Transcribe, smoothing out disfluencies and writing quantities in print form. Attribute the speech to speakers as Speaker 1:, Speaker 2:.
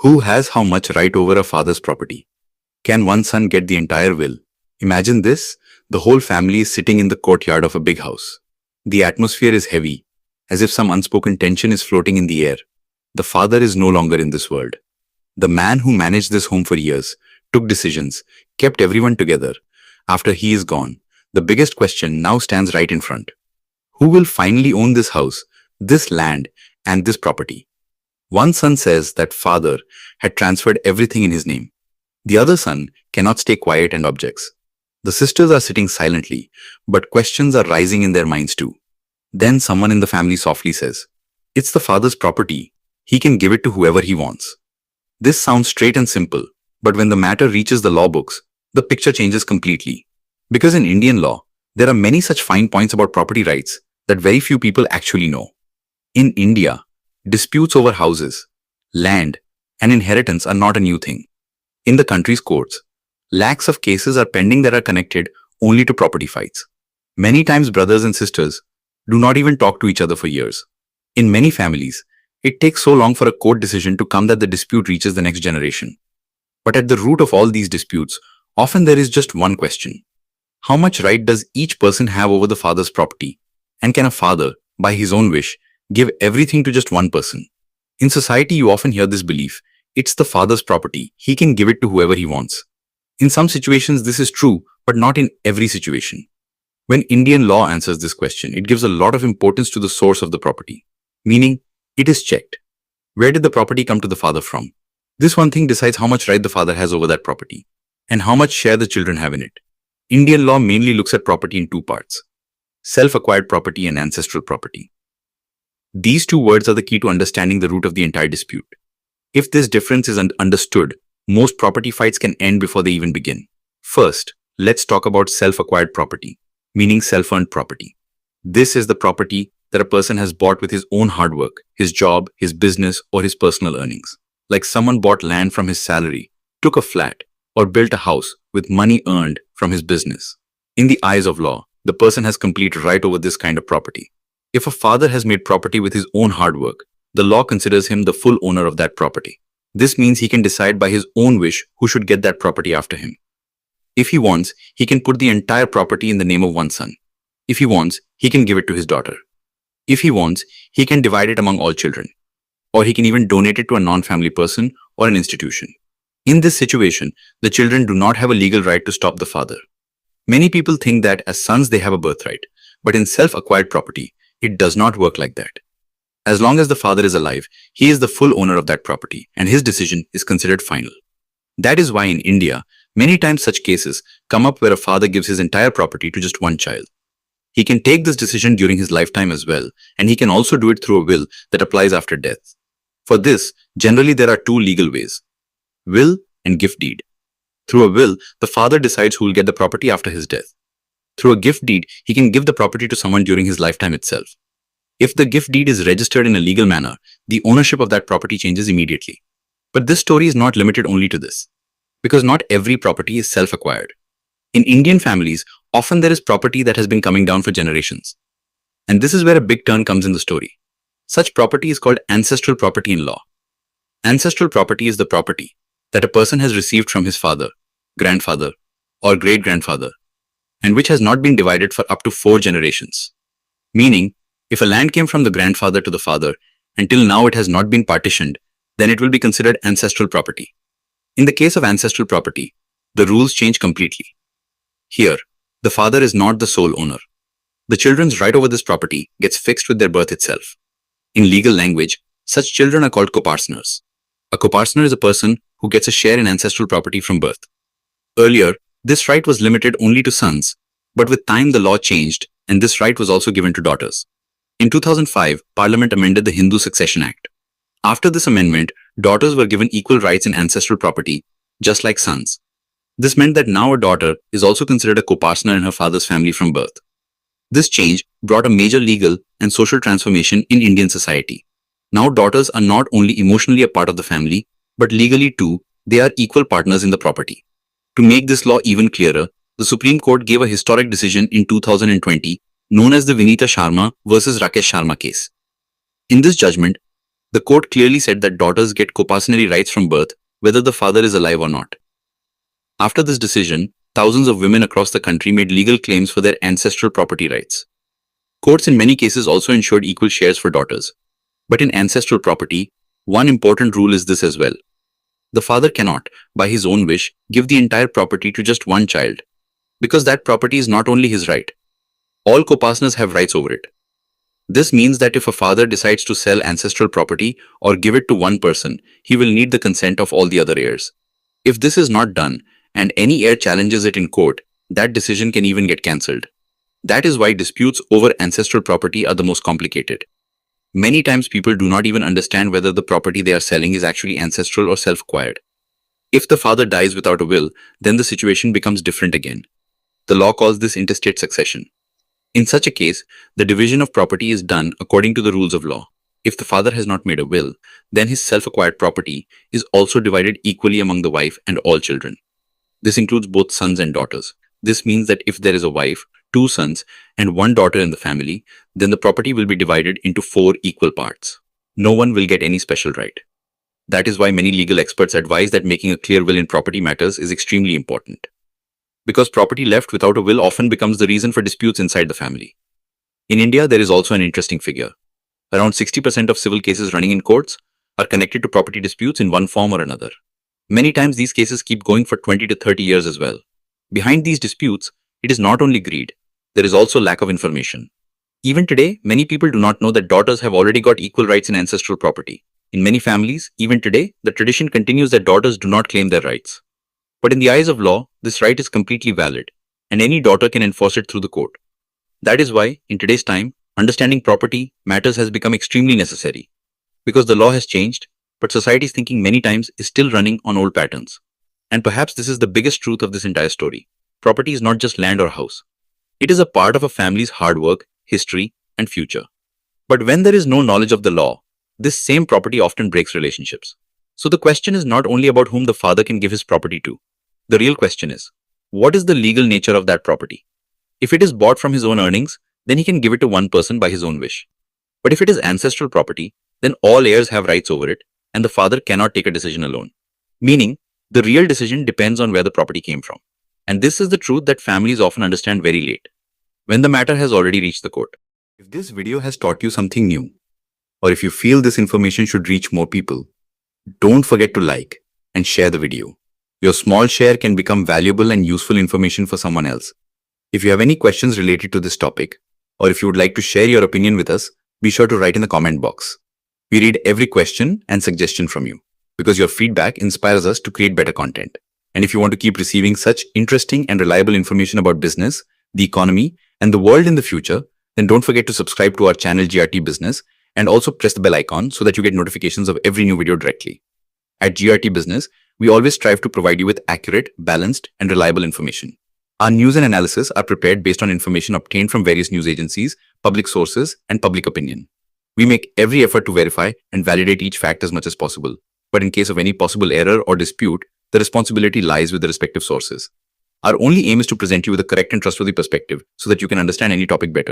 Speaker 1: Who has how much right over a father's property? Can one son get the entire will? Imagine this. The whole family is sitting in the courtyard of a big house. The atmosphere is heavy, as if some unspoken tension is floating in the air. The father is no longer in this world. The man who managed this home for years, took decisions, kept everyone together. After he is gone, the biggest question now stands right in front. Who will finally own this house, this land, and this property? One son says that father had transferred everything in his name. The other son cannot stay quiet and objects. The sisters are sitting silently, but questions are rising in their minds too. Then someone in the family softly says, "It's the father's property. He can give it to whoever he wants." This sounds straight and simple, but when the matter reaches the law books, the picture changes completely. Because in Indian law, there are many such fine points about property rights that very few people actually know. In India, disputes over houses, land, and inheritance are not a new thing. In the country's courts, lakhs of cases are pending that are connected only to property fights. Many times brothers and sisters do not even talk to each other for years. In many families, it takes so long for a court decision to come that the dispute reaches the next generation. But at the root of all these disputes, often there is just one question. How much right does each person have over the father's property? And can a father, by his own wish, give everything to just one person? In society, you often hear this belief, it's the father's property, he can give it to whoever he wants. In some situations, this is true, but not in every situation. When Indian law answers this question, it gives a lot of importance to the source of the property, meaning it is checked. Where did the property come to the father from? This one thing decides how much right the father has over that property, and how much share the children have in it. Indian law mainly looks at property in two parts: self-acquired property and ancestral property. These two words are the key to understanding the root of the entire dispute. If this difference is understood, most property fights can end before they even begin. First, let's talk about self-acquired property, meaning self-earned property. This is the property that a person has bought with his own hard work, his job, his business, or his personal earnings. Like someone bought land from his salary, took a flat, or built a house with money earned from his business. In the eyes of law, the person has complete right over this kind of property. If a father has made property with his own hard work, the law considers him the full owner of that property. This means he can decide by his own wish who should get that property after him. If he wants, he can put the entire property in the name of one son. If he wants, he can give it to his daughter. If he wants, he can divide it among all children. Or he can even donate it to a non-family person or an institution. In this situation, the children do not have a legal right to stop the father. Many people think that as sons they have a birthright, but in self-acquired property, it does not work like that. As long as the father is alive, he is the full owner of that property, and his decision is considered final. That is why in India, many times such cases come up where a father gives his entire property to just one child. He can take this decision during his lifetime as well, and he can also do it through a will that applies after death. For this, generally there are two legal ways: will and gift deed. Through a will, the father decides who will get the property after his death. Through a gift deed, he can give the property to someone during his lifetime itself. If the gift deed is registered in a legal manner, the ownership of that property changes immediately. But this story is not limited only to this, because not every property is self-acquired. In Indian families, often there is property that has been coming down for generations. And this is where a big turn comes in the story. Such property is called ancestral property in law. Ancestral property is the property that a person has received from his father, grandfather, or great-grandfather, and which has not been divided for up to 4 generations. Meaning, if a land came from the grandfather to the father, until now it has not been partitioned, then it will be considered ancestral property. In the case of ancestral property, the rules change completely. Here, the father is not the sole owner. The children's right over this property gets fixed with their birth itself. In legal language, such children are called coparceners. A coparcener is a person who gets a share in ancestral property from birth. Earlier, this right was limited only to sons, but with time the law changed and this right was also given to daughters. In 2005, Parliament amended the Hindu Succession Act. After this amendment, daughters were given equal rights in ancestral property, just like sons. This meant that now a daughter is also considered a coparcener in her father's family from birth. This change brought a major legal and social transformation in Indian society. Now daughters are not only emotionally a part of the family, but legally too, they are equal partners in the property. To make this law even clearer, the Supreme Court gave a historic decision in 2020 known as the Vinita Sharma versus Rakesh Sharma case. In this judgment, The court clearly said that daughters get coparcenary rights from birth, whether the father is alive or not. After this decision, thousands of women across the country made legal claims for their ancestral property rights. Courts in many cases also ensured equal shares for daughters. But in ancestral property, one important rule is this as well. The father cannot, by his own wish, give the entire property to just one child, because that property is not only his right. All coparceners have rights over it. This means that if a father decides to sell ancestral property or give it to one person, he will need the consent of all the other heirs. If this is not done, and any heir challenges it in court, that decision can even get cancelled. That is why disputes over ancestral property are the most complicated. Many times people do not even understand whether the property they are selling is actually ancestral or self-acquired. If the father dies without a will, then the situation becomes different again. The law calls this intestate succession. In such a case, the division of property is done according to the rules of law. If the father has not made a will, then his self-acquired property is also divided equally among the wife and all children. This includes both sons and daughters. This means that if there is a wife, 2 sons, and 1 daughter in the family, then the property will be divided into 4 equal parts. No one will get any special right. That is why many legal experts advise that making a clear will in property matters is extremely important. Because property left without a will often becomes the reason for disputes inside the family. In India, there is also an interesting figure. Around 60% of civil cases running in courts are connected to property disputes in one form or another. Many times these cases keep going for 20 to 30 years as well. Behind these disputes, it is not only greed, there is also lack of information. Even today, many people do not know that daughters have already got equal rights in ancestral property. In many families, even today, the tradition continues that daughters do not claim their rights. But in the eyes of law, this right is completely valid, and any daughter can enforce it through the court. That is why, in today's time, understanding property matters has become extremely necessary. Because the law has changed, but society's thinking many times is still running on old patterns. And perhaps this is the biggest truth of this entire story. Property is not just land or house. It is a part of a family's hard work, history, and future. But when there is no knowledge of the law, this same property often breaks relationships. So the question is not only about whom the father can give his property to. The real question is, what is the legal nature of that property? If it is bought from his own earnings, then he can give it to one person by his own wish. But if it is ancestral property, then all heirs have rights over it, and the father cannot take a decision alone. Meaning, the real decision depends on where the property came from. And this is the truth that families often understand very late, when the matter has already reached the court. If this video has taught you something new, or if you feel this information should reach more people, don't forget to like and share the video. Your small share can become valuable and useful information for someone else. If you have any questions related to this topic, or if you would like to share your opinion with us, be sure to write in the comment box. We read every question and suggestion from you, because your feedback inspires us to create better content. And if you want to keep receiving such interesting and reliable information about business, the economy, and the world in the future, then don't forget to subscribe to our channel GRT Business and also press the bell icon so that you get notifications of every new video directly. At GRT Business, we always strive to provide you with accurate, balanced, and reliable information. Our news and analysis are prepared based on information obtained from various news agencies, public sources, and public opinion. We make every effort to verify and validate each fact as much as possible. But in case of any possible error or dispute, the responsibility lies with the respective sources. Our only aim is to present you with a correct and trustworthy perspective so that you can understand any topic better.